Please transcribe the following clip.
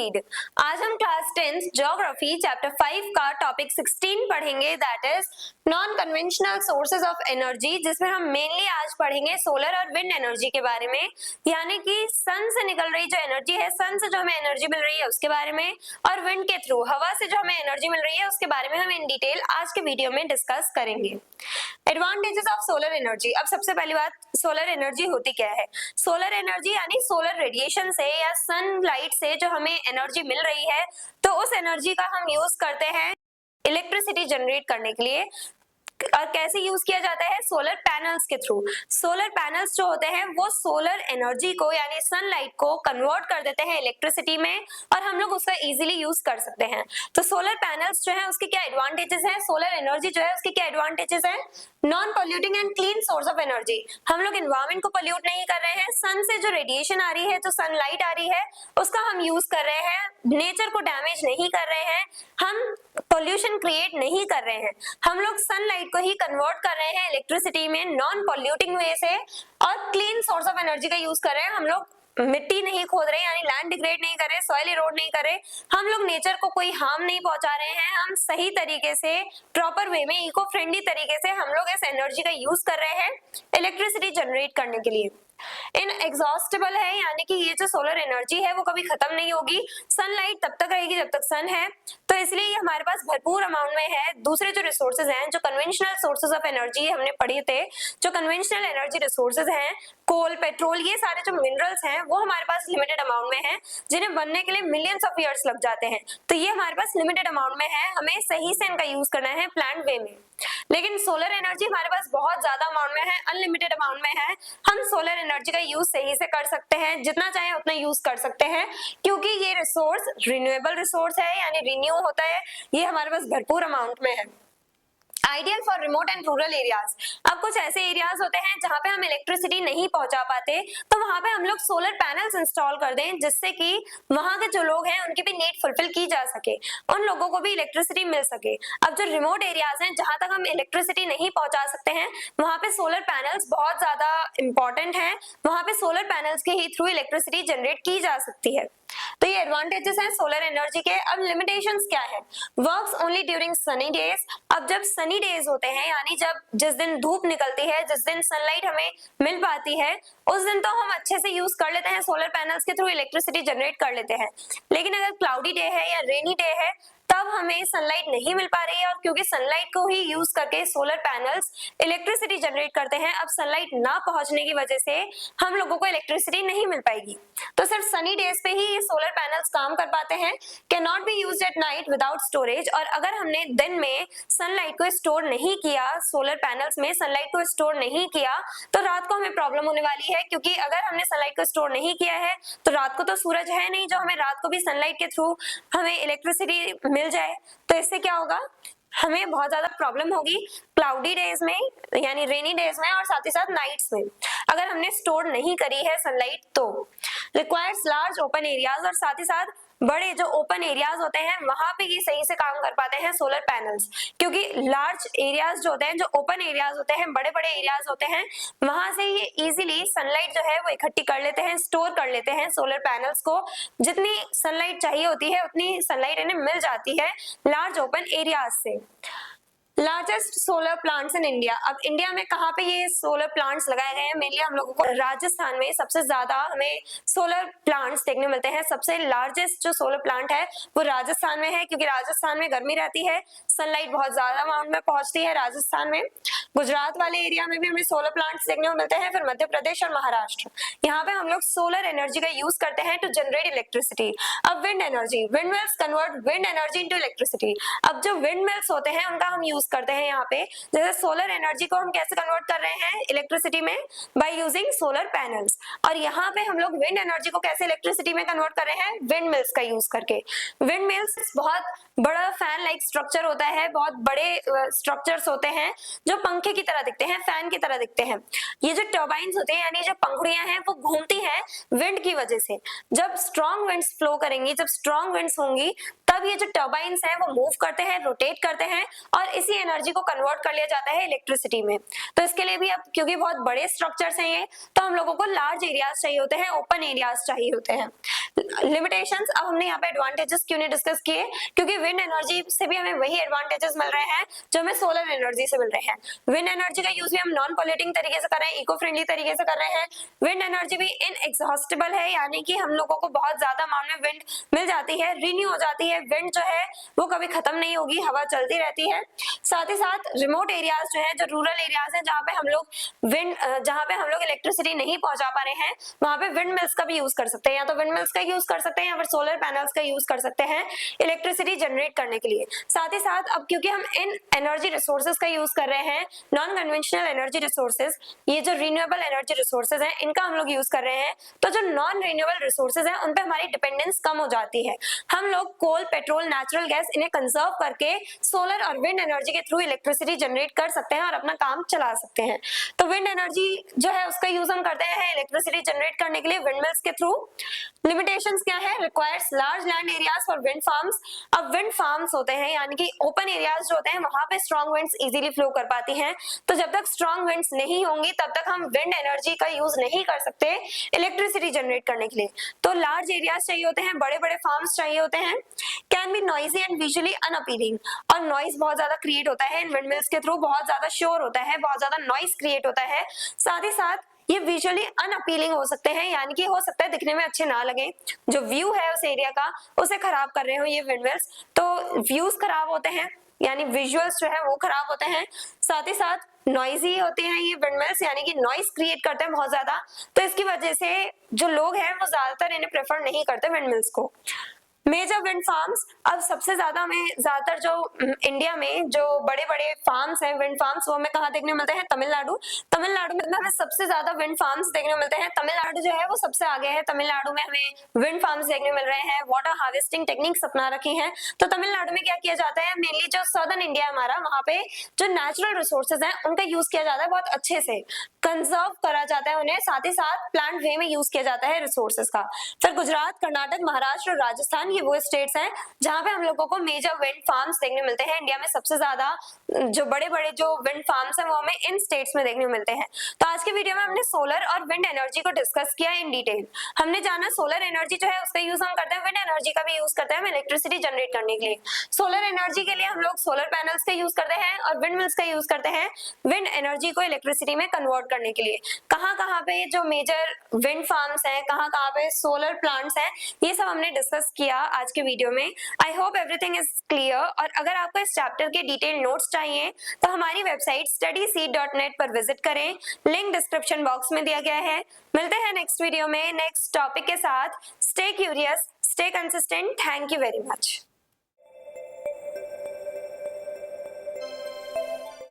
Read. आज हम class 10th geography chapter 5 का टॉपिक 16 पढ़ेंगे, that is non conventional sources of energy, जिसमें हम मेनली आज पढ़ेंगे सोलर और विंड एनर्जी के बारे में, यानी कि सन से निकल रही जो एनर्जी है, सन से जो हमें एनर्जी मिल रही है उसके बारे में, और विंड के थ्रू हवा से जो हमें एनर्जी मिल रही है उसके बारे में हम इन डिटेल आज के वीडियो में डिस्कस करेंगे। Advantages of solar energy. अब सबसे पहली बात, सोलर एनर्जी होती क्या है? सोलर एनर्जी यानी सोलर रेडिएशन से या सनलाइट से जो हमें एनर्जी मिल रही है, तो उस एनर्जी का हम यूज करते हैं इलेक्ट्रिसिटी जनरेट करने के लिए। और कैसे यूज किया जाता है? सोलर पैनल्स के थ्रू। सोलर पैनल्स जो होते हैं वो सोलर एनर्जी को यानी सनलाइट को कन्वर्ट कर देते हैं इलेक्ट्रिसिटी में, और हम लोग उसका इजीली यूज कर सकते हैं। तो सोलर पैनल्स जो है उसके क्या एडवांटेजेस हैं? सोलर एनर्जी जो है उसके क्या एडवांटेजेस हैं? Non polluting and clean source of energy. हम लोग एनवायरमेंट को पॉल्यूट नहीं कर रहे हैं, सन से जो रेडिएशन आ रही है, जो सनलाइट आ रही है, उसका हम यूज कर रहे हैं, नेचर को डैमेज नहीं कर रहे हैं, हम पॉल्यूशन क्रिएट नहीं कर रहे हैं, हम लोग सनलाइट को ही कन्वर्ट कर रहे हैं इलेक्ट्रिसिटी में नॉन पॉल्यूटिंग वे से, और क्लीन सोर्स ऑफ एनर्जी का यूज कर रहे हैं। हम लोग मिट्टी नहीं खोद रहे, यानी लैंड डिग्रेड नहीं कर रहे, सॉइल इरोड नहीं कर रहे, हम लोग नेचर को कोई हार्म नहीं पहुंचा रहे हैं, हम सही तरीके से प्रॉपर वे में इको फ्रेंडली तरीके से हम लोग इस एनर्जी का यूज कर रहे हैं इलेक्ट्रिसिटी जनरेट करने के लिए। इनएग्जॉस्टेबल है, यानी कि ये जो सोलर एनर्जी है वो कभी खत्म नहीं होगी, सनलाइट तब तक रहेगी जब तक सन है, तो इसलिए ये हमारे पास भरपूर अमाउंट में है। दूसरे जो रिसोर्सेज हैं, जो कन्वेंशनल सोर्सेज ऑफ एनर्जी हमने पढ़े थे, जो कन्वेंशनल एनर्जी रिसोर्सेज हैं, कोल, पेट्रोल, ये सारे जो मिनरल्स हैं वो हमारे पास लिमिटेड अमाउंट में है, जिन्हें बनने के लिए मिलियंस ऑफ ईयर्स लग जाते हैं। तो ये हमारे पास लिमिटेड अमाउंट में है, हमें सही से इनका यूज करना है प्लान्ड वे में। लेकिन सोलर एनर्जी हमारे पास बहुत ज्यादा अमाउंट में है, अनलिमिटेड अमाउंट में है, हम सोलर एनर्जी का यूज सही से कर सकते हैं, जितना चाहे उतना यूज कर सकते हैं, क्योंकि ये रिसोर्स रिन्यूएबल रिसोर्स है, यानी रिन्यू होता है, ये हमारे पास भरपूर अमाउंट में है। Ideal for remote and rural areas. अब कुछ ऐसे एरियाज होते हैं जहां पे हम इलेक्ट्रिसिटी नहीं पहुंचा पाते, तो वहां पे हम लोग सोलर पैनल्स इंस्टॉल कर दें, जिससे कि वहां के जो लोग हैं उनकी भी नीड फुलफिल की जा सके, उन लोगों को भी इलेक्ट्रिसिटी मिल सके। अब जो रिमोट एरियाज हैं जहां तक हम इलेक्ट्रिसिटी नहीं पहुंचा सकते हैं, वहां पे सोलर पैनल्स बहुत ज्यादा इंपॉर्टेंट हैं, वहां पे सोलर पैनल्स के ही थ्रू इलेक्ट्रिसिटी जनरेट की जा सकती है। तो ये एडवांटेजेस हैं सोलर एनर्जी के। अब लिमिटेशंस क्या है? Works only during Sunny days. अब जब सनी डेज होते हैं, यानी जब जिस दिन धूप निकलती है, जिस दिन सनलाइट हमें मिल पाती है, उस दिन तो हम अच्छे से यूज कर लेते हैं, सोलर पैनल्स के थ्रू इलेक्ट्रिसिटी जनरेट कर लेते हैं। लेकिन अगर क्लाउडी डे है या रेनी डे है, तब हमें सनलाइट नहीं मिल पा रही है, और क्योंकि सनलाइट को ही यूज करके सोलर पैनल्स इलेक्ट्रिसिटी जनरेट करते हैं, अब सनलाइट ना पहुंचने की वजह से हम लोगों को इलेक्ट्रिसिटी नहीं मिल पाएगी। तो सिर्फ सनी डेज पे ही ये सोलर पैनल्स काम कर पाते हैं। Can not be used at night without storage. और अगर हमने दिन में सनलाइट को स्टोर नहीं किया, सोलर पैनल्स में सनलाइट को स्टोर नहीं किया, तो रात को हमें प्रॉब्लम होने वाली है, क्योंकि अगर हमने सनलाइट को स्टोर नहीं किया है तो रात को तो सूरज है नहीं जो हमें रात को भी सनलाइट के थ्रू हमें इलेक्ट्रिसिटी मिल जाए, तो इससे क्या होगा? हमें बहुत ज्यादा प्रॉब्लम होगी क्लाउडी डेज में, यानी रेनी डेज में, और साथ ही साथ नाइट्स में, अगर हमने स्टोर नहीं करी है सनलाइट। तो रिक्वायर्स लार्ज ओपन एरियाज, और साथ ही साथ बड़े जो ओपन एरियाज होते हैं वहां पे ये सही से काम कर पाते हैं सोलर पैनल्स, क्योंकि लार्ज एरियाज जो होते हैं, जो ओपन एरियाज होते हैं, बड़े बड़े एरियाज होते हैं, वहां से ये इजीली सनलाइट जो है वो इकट्ठी कर लेते हैं, स्टोर कर लेते हैं सोलर पैनल्स को। जितनी सनलाइट चाहिए होती है उतनी सनलाइट इन्हें मिल जाती है लार्ज ओपन एरियाज से। Largest solar plants in India. अब इंडिया में कहाँ पे ये सोलर प्लांट्स लगाए गए हैं? मेनली हम लोगों को राजस्थान में सबसे ज्यादा हमें सोलर प्लांट्स देखने मिलते हैं। सबसे लार्जेस्ट जो सोलर प्लांट है वो राजस्थान में है, क्योंकि राजस्थान में गर्मी रहती है, सनलाइट बहुत ज्यादा अमाउंट में पहुंचती है राजस्थान में। गुजरात वाले एरिया में भी हमें सोलर प्लांट्स देखने को मिलते हैं। फिर मध्य प्रदेश और महाराष्ट्र, यहाँ पे हम लोग सोलर एनर्जी का यूज करते हैं टू जनरेट इलेक्ट्रिसिटी। अब wind energy, wind mills convert wind energy into electricity. अब जो विंड मिल्स होते हैं उनका हम यूज करते हैं यहाँ पे, जैसे सोलर एनर्जी को हम कैसे कन्वर्ट कर रहे हैं इलेक्ट्रिसिटी में? By using solar panels. और यहाँ पे हम लोग विंड एनर्जी को कैसे इलेक्ट्रिसिटी में कन्वर्ट कर रहे हैं? विंड मिल्स का यूज करके। विंड मिल्स बहुत बड़ा फैन लाइक स्ट्रक्चर होता है, बहुत बड़े स्ट्रक्चर्स होते हैं जो पंखे पंखे की तरह दिखते हैं, फैन की तरह दिखते हैं। ये जो टर्बाइन्स होते हैं यानी जो पंखुड़ियां हैं वो घूमती हैं विंड की वजह से। जब स्ट्रॉन्ग विंड्स फ्लो करेंगी, जब स्ट्रॉन्ग विंड्स होंगी, तब ये जो टर्बाइन्स हैं वो मूव करते हैं, रोटेट करते हैं और इसी एनर्जी को कन्वर्ट कर लिया जाता है इलेक्ट्रिसिटी में। तो इसके लिए भी अब क्योंकि बहुत बड़े स्ट्रक्चर्स हैं ये, तो हम लोगों को लार्ज एरियाज चाहिए होते हैं, ओपन एरियाज चाहिए होते हैं। लिमिटेशंस, अब हमने यहाँ पे एडवांटेजेस क्यों नहीं डिस्कस किए, क्योंकि विंड एनर्जी से भी हमें वही एडवांटेजेस मिल रहे हैं जो हमें सोलर एनर्जी से मिल रहे हैं। विंड एनर्जी का यूज भी हम नॉन पॉल्यूटिंग तरीके से कर रहे हैं, इको फ्रेंडली तरीके से कर रहे हैं। विंड एनर्जी भी इनएग्जॉस्टेबल है, यानी कि हम लोगों को बहुत ज्यादा अमाउंट में विंड मिल जाती है, रिन्यू हो जाती है। विंड जो है वो कभी खत्म नहीं होगी, हवा चलती रहती है। साथ ही साथ रिमोट एरियाज जो है, जो रूरल एरियाज है, जहाँ पे हम लोग इलेक्ट्रिसिटी नहीं पहुंचा पा रहे हैं, वहां पे विंड मिल्स का भी यूज कर सकते हैं। या तो विंड मिल्स का यूज कर सकते हैं या फिर सोलर पैनल्स का यूज कर सकते हैं इलेक्ट्रिसिटी जनरेट करने के लिए। साथ ही साथ अब क्योंकि हम इन एनर्जी रिसोर्सेज का यूज कर रहे हैं, नॉन कन्वेंशनल एनर्जी रिसोर्सेज, ये जो रिन्यूएबल एनर्जी रिसोर्सेज हैं इनका हम लोग यूज कर रहे हैं, तो जो नॉन रिन्यूएबल रिसोर्सेज हैं उन पे हमारी डिपेंडेंस कम हो जाती है। हम लोग कोल, पेट्रोल, नेचुरल गैस इन्हें कंजर्व करके सोलर और विंड एनर्जी के थ्रू इलेक्ट्रिसिटी जनरेट कर सकते हैं और अपना काम चला सकते हैं। तो विंड एनर्जी जो है उसका यूज हम करते हैं इलेक्ट्रिसिटी जनरेट करने के लिए विंड मिल्स के थ्रू। लिमिटेशंस क्या है? Requires large land areas for wind farms. अब विंड फार्म्स होते हैं यानी कि ओपन एरियाज जो होते हैं, वहां पे स्ट्रॉन्ग विंड्स इजीली फ्लो कर पाती हैं। तो जब तक स्ट्रॉन्ग विंड्स नहीं होंगी तब तक हम विंड एनर्जी का यूज नहीं कर सकते इलेक्ट्रिसिटी जनरेट करने के लिए। तो लार्ज एरियाज चाहिए होते हैं, बड़े बड़े फार्म्स चाहिए होते हैं। Can be noisy and visually unappealing, और नॉइज बहुत ज्यादा क्रिएट होता है इन विंड मिल्स के थ्रू, बहुत ज्यादा शोर होता है, बहुत ज्यादा नॉइज क्रिएट होता है। साथ ही साथ ये विजुअली अनअपीलिंग हो सकते हैं, यानी कि हो सकता है दिखने में अच्छे ना लगे, जो व्यू है उस एरिया का उसे खराब कर रहे हो ये विंडमिल्स, तो व्यूज खराब होते हैं, यानी विजुअल्स जो है वो खराब होते हैं। साथ ही साथ नॉइजी होते हैं ये विंडमिल्स, यानी कि नॉइज क्रिएट करते हैं बहुत ज्यादा, तो इसकी वजह से जो लोग हैं वो ज्यादातर इन्हें प्रेफर नहीं करते विंडमिल्स को। मेजर विंड फार्म्स, अब सबसे ज्यादा हमें ज्यादातर जो इंडिया में जो बड़े बड़े फार्म्स हैं विंड फार्म्स, वो हमें कहाँ देखने मिलते हैं? तमिलनाडु। तमिलनाडु में हमें सबसे ज्यादा विंड फार्म्स देखने मिलते हैं। तमिलनाडु जो है वो सबसे आगे है, तमिलनाडु में हमें विंड फार्म्स देखने मिल रहे हैं, वाटर हार्वेस्टिंग टेक्निक्स अपना रखी हैं। तो तमिलनाडु में क्या किया जाता है, मेनली जो सदर्न इंडिया है हमारा, वहां पे जो नेचुरल रिसोर्सेज हैं उनका यूज किया जाता है, बहुत अच्छे से कंजर्व करा जाता है उन्हें, साथ ही साथ प्लांट वे में यूज किया जाता है रिसोर्सेज का। फिर गुजरात, कर्नाटक, महाराष्ट्र और राजस्थान, ये वो स्टेट्स हैं जहां पे हम लोगों को मेजर विंड फार्म्स देखने मिलते हैं। इंडिया में सबसे ज्यादा जो बड़े बड़े जो विंड फार्म्स हैं वो हमें इन स्टेट्स में देखने मिलते हैं। तो आज के वीडियो में हमने सोलर और विंड एनर्जी को डिस्कस किया इन डिटेल। हमने जाना सोलर एनर्जी जो है उसका यूज हम करते हैं, विंड एनर्जी का भी यूज करते हैं हम इलेक्ट्रिसिटी जनरेट करने के लिए। सोलर एनर्जी के लिए हम लोग सोलर पैनल्स का यूज करते हैं और विंड मिल्स का यूज करते हैं विंड एनर्जी को इलेक्ट्रिसिटी में कन्वर्ट करने के लिए। कहाँ कहाँ पे जो मेजर विंड फार्म्स हैं, कहाँ कहाँ पे सोलर प्लांट्स हैं, ये सब हमने डिस्कस किया आज के वीडियो में। I hope everything is clear. और अगर आपको इस चैप्टर के डिटेल नोट्स चाहिए तो हमारी वेबसाइट studyseed.net पर विजिट करें, लिंक डिस्क्रिप्शन बॉक्स में दिया गया है। मिलते हैं नेक्स्ट वीडियो में नेक्स्ट टॉपिक के साथ। Stay curious, stay consistent. Thank you very much.